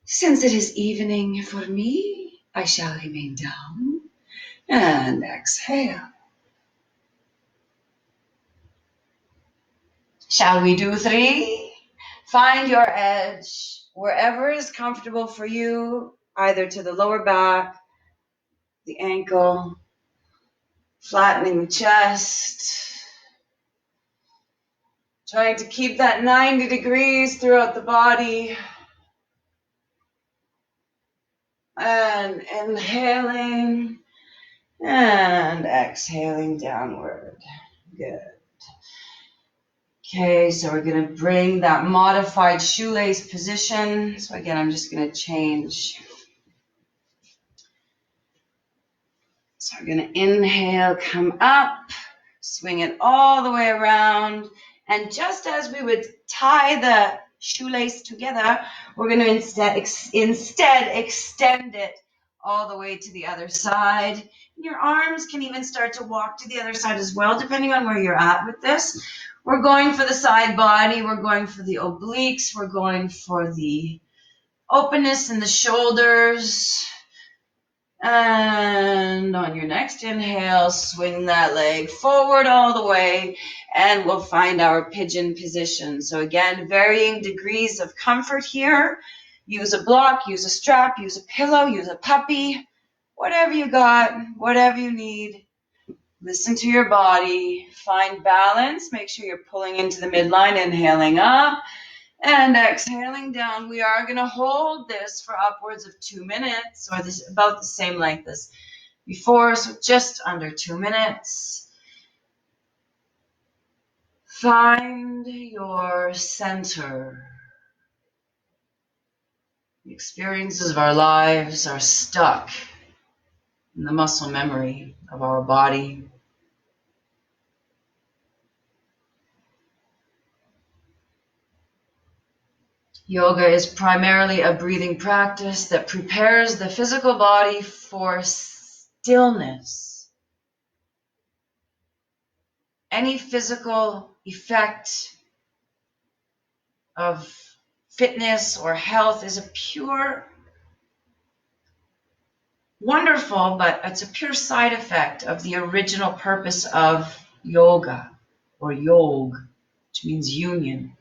Since it is evening for me, I shall remain down. And exhale. Shall we do 3? Find your edge wherever is comfortable for you, either to the lower back, the ankle, flattening the chest. Trying to keep that 90 degrees throughout the body. And inhaling and exhaling downward. Good. Okay, so we're going to bring that modified shoelace position. So again, I'm just going to change. So we're going to inhale, come up, swing it all the way around. And just as we would tie the shoelace together, we're going to instead extend it all the way to the other side. And your arms can even start to walk to the other side as well, depending on where you're at with this. We're going for the side body. We're going for the obliques. We're going for the openness in the shoulders. And on your next inhale, swing that leg forward all the way, and we'll find our pigeon position. So again, varying degrees of comfort here. Use a block, use a strap, use a pillow, use a puppy, whatever you got, whatever you need. Listen to your body. Find balance. Make sure you're pulling into the midline, inhaling up. And exhaling down. We are going to hold this for upwards of 2 minutes, or this about the same length as before, so just under 2 minutes. Find your center. The experiences of our lives are stuck in the muscle memory of our body. Yoga is primarily a breathing practice that prepares the physical body for stillness. Any physical effect of fitness or health is a pure, wonderful, but it's a pure side effect of the original purpose of yoga, or yog, which means union.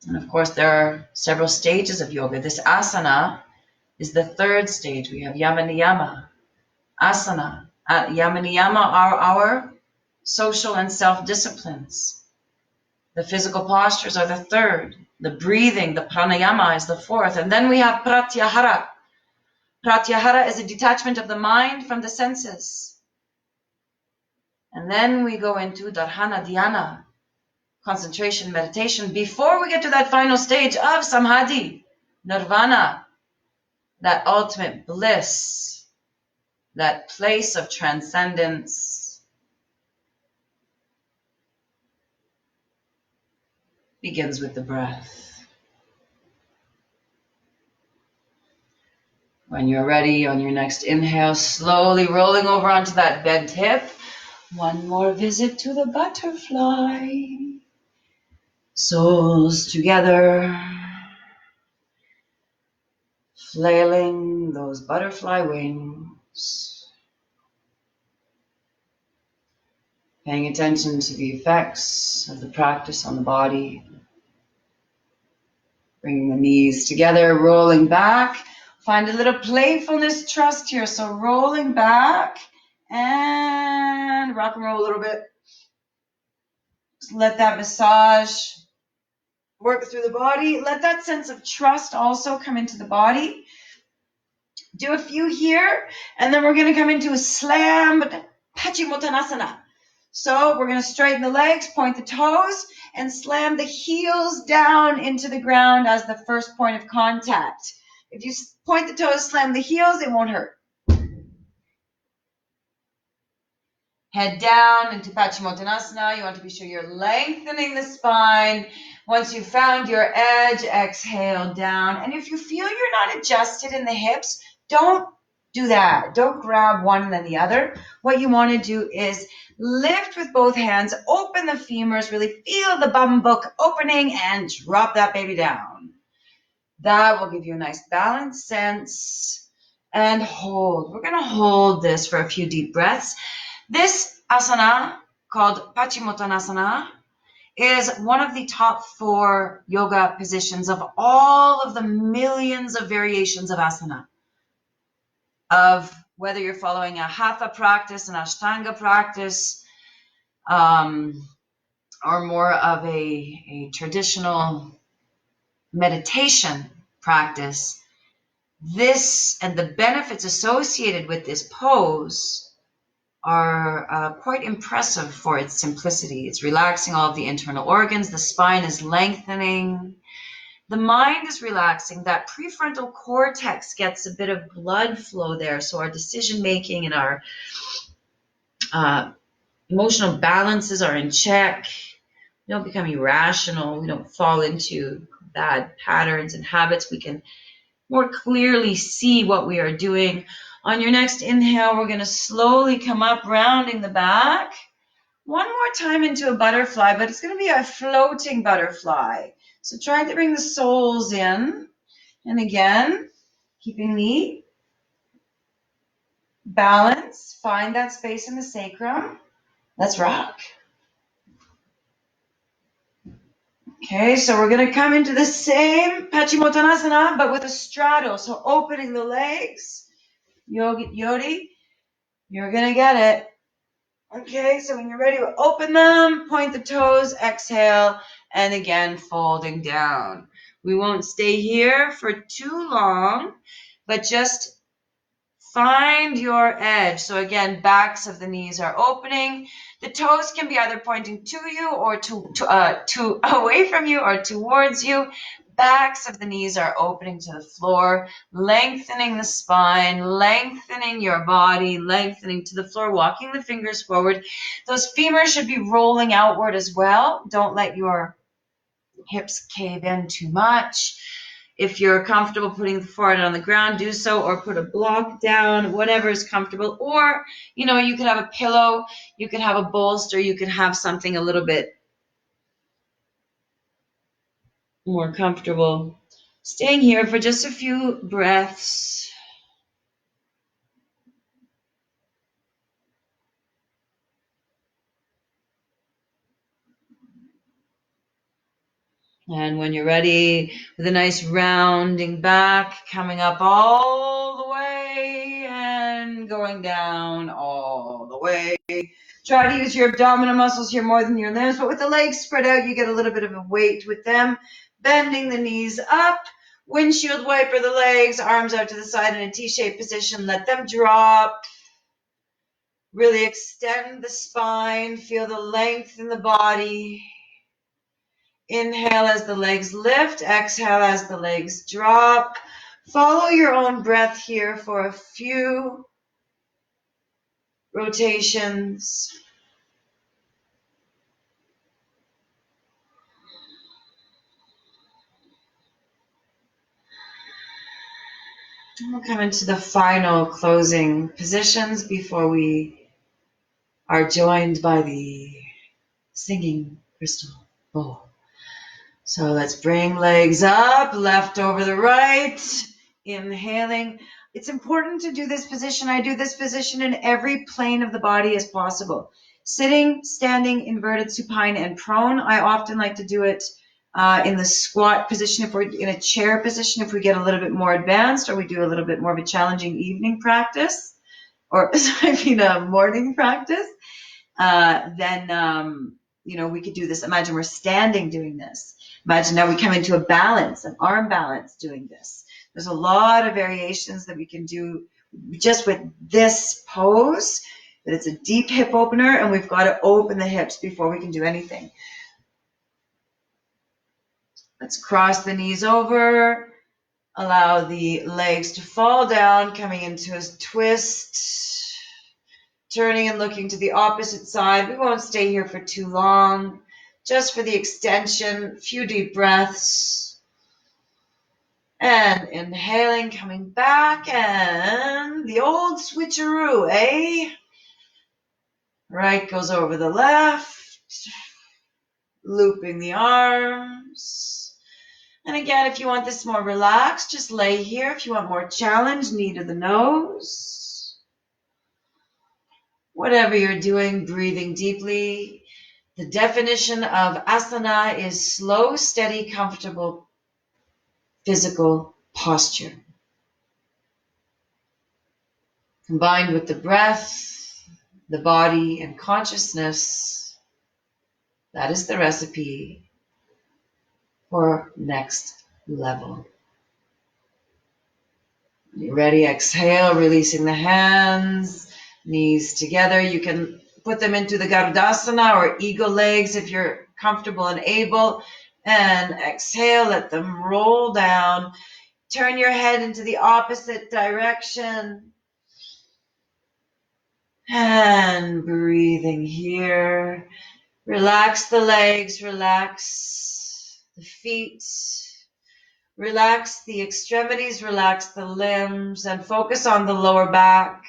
And of course, there are several stages of yoga. This asana is the third stage. We have yama niyama, asana. Yama niyama are our social and self-disciplines. The physical postures are the third. The breathing, the pranayama, is the fourth. And then we have pratyahara. Pratyahara is a detachment of the mind from the senses. And then we go into dharana dhyana, concentration, meditation, before we get to that final stage of samadhi, nirvana, that ultimate bliss, that place of transcendence. Begins with the breath. When you're ready, on your next inhale, slowly rolling over onto that bent hip. One more visit to the butterfly. Soles together. flailing those butterfly wings, paying attention to the effects of the practice on the body, bringing the knees together, rolling back. Find a little playfulness, trust here. So rolling back and rock and roll a little bit. Just let that massage work through the body. Let that sense of trust also come into the body. Do a few here, and then we're going to come into a slam Paschimottanasana. So we're going to straighten the legs, point the toes, and slam the heels down into the ground as the first point of contact. If you point the toes, slam the heels, it won't hurt. Head down into Paschimottanasana. You want to be sure you're lengthening the spine. Once you've found your edge, exhale down. And if you feel you're not adjusted in the hips, don't do that. Don't grab one and then the other. What you want to do is lift with both hands, open the femurs, really feel the bum book opening, and drop that baby down. That will give you a nice balance sense. And hold. We're going to hold this for a few deep breaths. This asana, called Paschimottanasana, is one of the top 4 yoga positions of all of the millions of variations of asana. Of whether you're following a hatha practice, an ashtanga practice, or more of a traditional meditation practice, this and the benefits associated with this pose are quite impressive for its simplicity. It's relaxing all of the internal organs. The spine is lengthening. The mind is relaxing. That prefrontal cortex gets a bit of blood flow there. So our decision-making and our emotional balances are in check. We don't become irrational. We don't fall into bad patterns and habits. We can more clearly see what we are doing. On your next inhale, we're going to slowly come up, rounding the back. One more time into a butterfly, but it's going to be a floating butterfly. So try to bring the soles in. And again, keeping the balance. Find that space in the sacrum. Let's rock. Okay, so we're going to come into the same Paschimottanasana, but with a straddle. So opening the legs. Yodi, you're going to get it. Okay, so when you're ready, we'll open them, point the toes, exhale, and again, folding down. We won't stay here for too long, but just find your edge. So again, backs of the knees are opening. The toes can be either pointing to you or to away from you or towards you. Backs of the knees are opening to the floor, lengthening the spine, lengthening your body, lengthening to the floor, walking the fingers forward. Those femurs should be rolling outward as well. Don't let your hips cave in too much. If you're comfortable putting the forehead on the ground, do so, or put a block down, whatever is comfortable. Or, you could have a pillow, you could have a bolster, you could have something a little bit more comfortable. Staying here for just a few breaths. And when you're ready, with a nice rounding back, coming up all the way and going down all the way. Try to use your abdominal muscles here more than your limbs, but with the legs spread out, you get a little bit of a weight with them. Bending the knees up, windshield wiper the legs, arms out to the side in a T-shaped position. Let them drop. Really extend the spine. Feel the length in the body. Inhale as the legs lift. Exhale as the legs drop. Follow your own breath here for a few rotations. We'll come into the final closing positions before we are joined by the singing crystal bowl. So let's bring legs up, left over the right. Inhaling. It's important to do this position. I do this position in every plane of the body as possible. Sitting, standing, inverted supine, and prone. I often like to do it in the squat position if we're in a chair position, if we get a little bit more advanced, or we do a little bit more of a challenging evening practice, or a morning practice. Then we could do this. Imagine we're standing doing this. Imagine now we come into a balance, an arm balance doing this. There's a lot of variations that we can do just with this pose, but it's a deep hip opener, and we've got to open the hips before we can do anything. Let's cross the knees over, allow the legs to fall down, coming into a twist, turning and looking to the opposite side. We won't stay here for too long, just for the extension, a few deep breaths. And inhaling, coming back, and the old switcheroo, eh? Right goes over the left, looping the arms. And again, if you want this more relaxed, just lay here. If you want more challenge, knee to the nose. Whatever you're doing, breathing deeply. The definition of asana is slow, steady, comfortable physical posture. Combined with the breath, the body, and consciousness, that is the recipe for next level. You ready? Exhale, releasing the hands, knees together. You can put them into the Garudasana or eagle legs if you're comfortable and able. And exhale, let them roll down. Turn your head into the opposite direction. And breathing here. Relax the legs, relax the feet. Relax the extremities, relax the limbs, and focus on the lower back.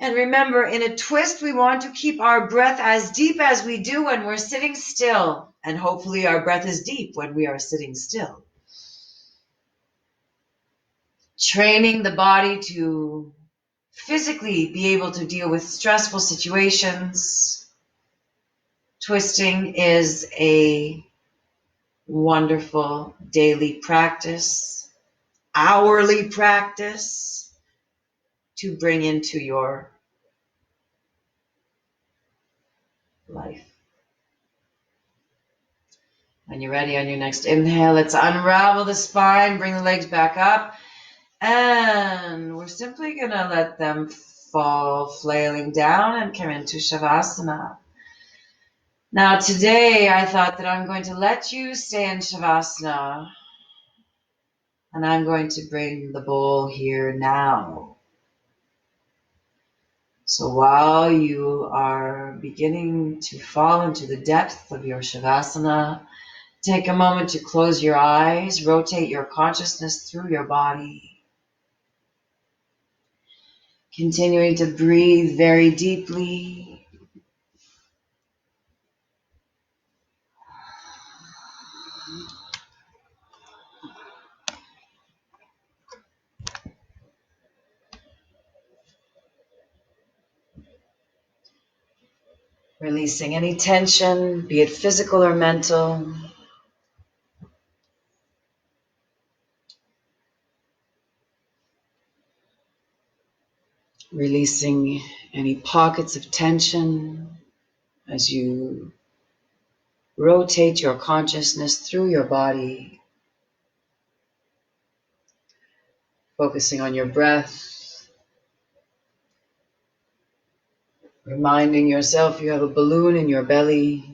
And remember, in a twist, we want to keep our breath as deep as we do when we're sitting still. And hopefully our breath is deep when we are sitting still. Training the body to physically be able to deal with stressful situations. Twisting is a wonderful daily practice, hourly practice to bring into your life. When you're ready on your next inhale, let's unravel the spine, bring the legs back up, and we're simply going to let them fall flailing down and come into Shavasana. Now today I thought that I'm going to let you stay in Shavasana, and I'm going to bring the bowl here now. So while you are beginning to fall into the depth of your Shavasana, take a moment to close your eyes, rotate your consciousness through your body. Continuing to breathe very deeply. Releasing any tension, be it physical or mental. Releasing any pockets of tension as you rotate your consciousness through your body. Focusing on your breath. Reminding yourself you have a balloon in your belly.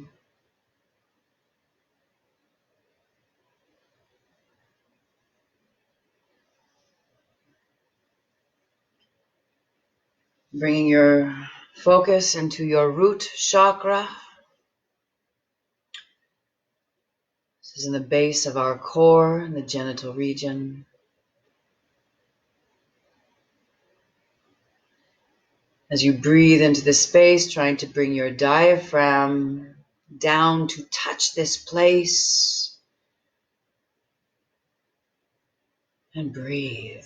Bringing your focus into your root chakra. This is in the base of our core, in the genital region. As you breathe into the space, trying to bring your diaphragm down to touch this place. and breathe.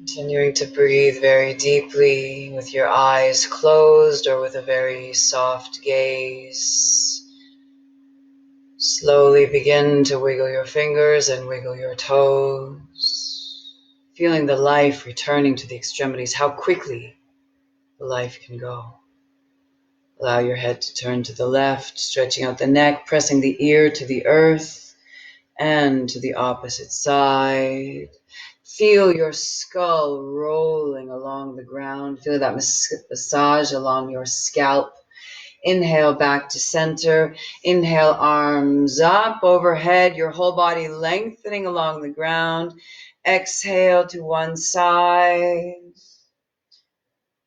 Continuing to breathe very deeply with your eyes closed or with a very soft gaze. Slowly begin to wiggle your fingers and wiggle your toes, feeling the life returning to the extremities, how quickly the life can go. Allow your head to turn to the left, stretching out the neck, pressing the ear to the earth and to the opposite side. Feel your skull rolling along the ground. Feel that massage along your scalp. Inhale back to center. Inhale, arms up overhead, your whole body lengthening along the ground. Exhale to one side.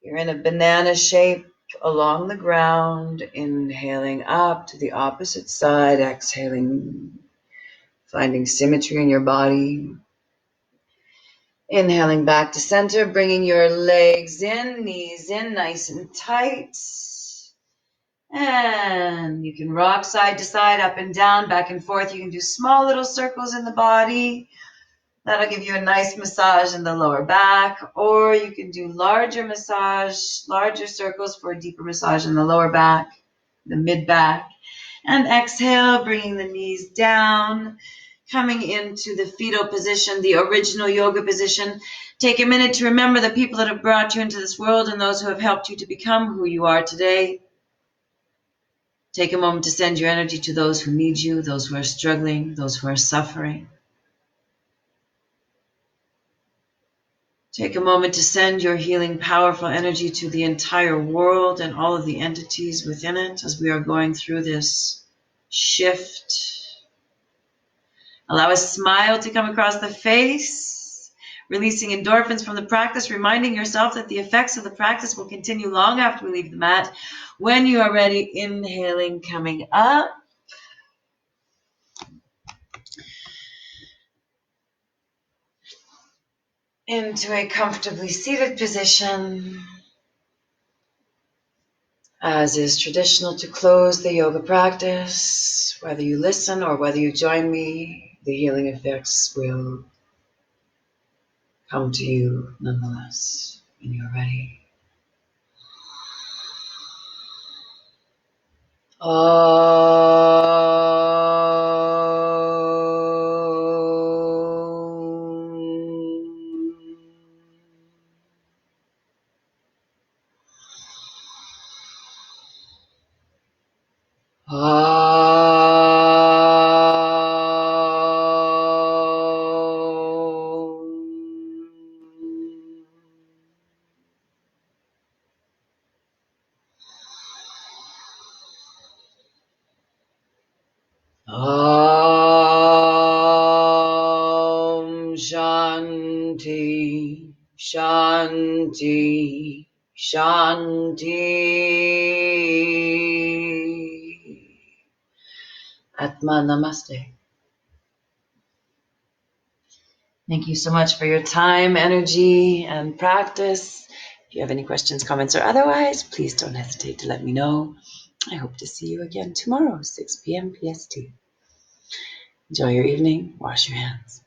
You're in a banana shape along the ground. Inhaling up to the opposite side. Exhaling, finding symmetry in your body. Inhaling back to center, bringing your legs in, knees in, nice and tight. And you can rock side to side, up and down, back and forth. You can do small little circles in the body. That'll give you a nice massage in the lower back. Or you can do larger circles for a deeper massage in the lower back, the mid back. And exhale, bringing the knees down, coming into the fetal position, the original yoga position. Take a minute to remember the people that have brought you into this world and those who have helped you to become who you are today. Take a moment to send your energy to those who need you, those who are struggling, those who are suffering. Take a moment to send your healing, powerful energy to the entire world and all of the entities within it as we are going through this shift. Allow a smile to come across the face, releasing endorphins from the practice, reminding yourself that the effects of the practice will continue long after we leave the mat. When you are ready, inhaling, coming up. Into a comfortably seated position, as is traditional to close the yoga practice. Whether you listen or whether you join me, the healing effects will come to you nonetheless when you're ready. Shanti, Shanti, Shanti. Atma Namaste. Thank you so much for your time, energy, and practice. If you have any questions, comments, or otherwise, please don't hesitate to let me know. I hope to see you again tomorrow, 6 p.m. PST. Enjoy your evening. Wash your hands.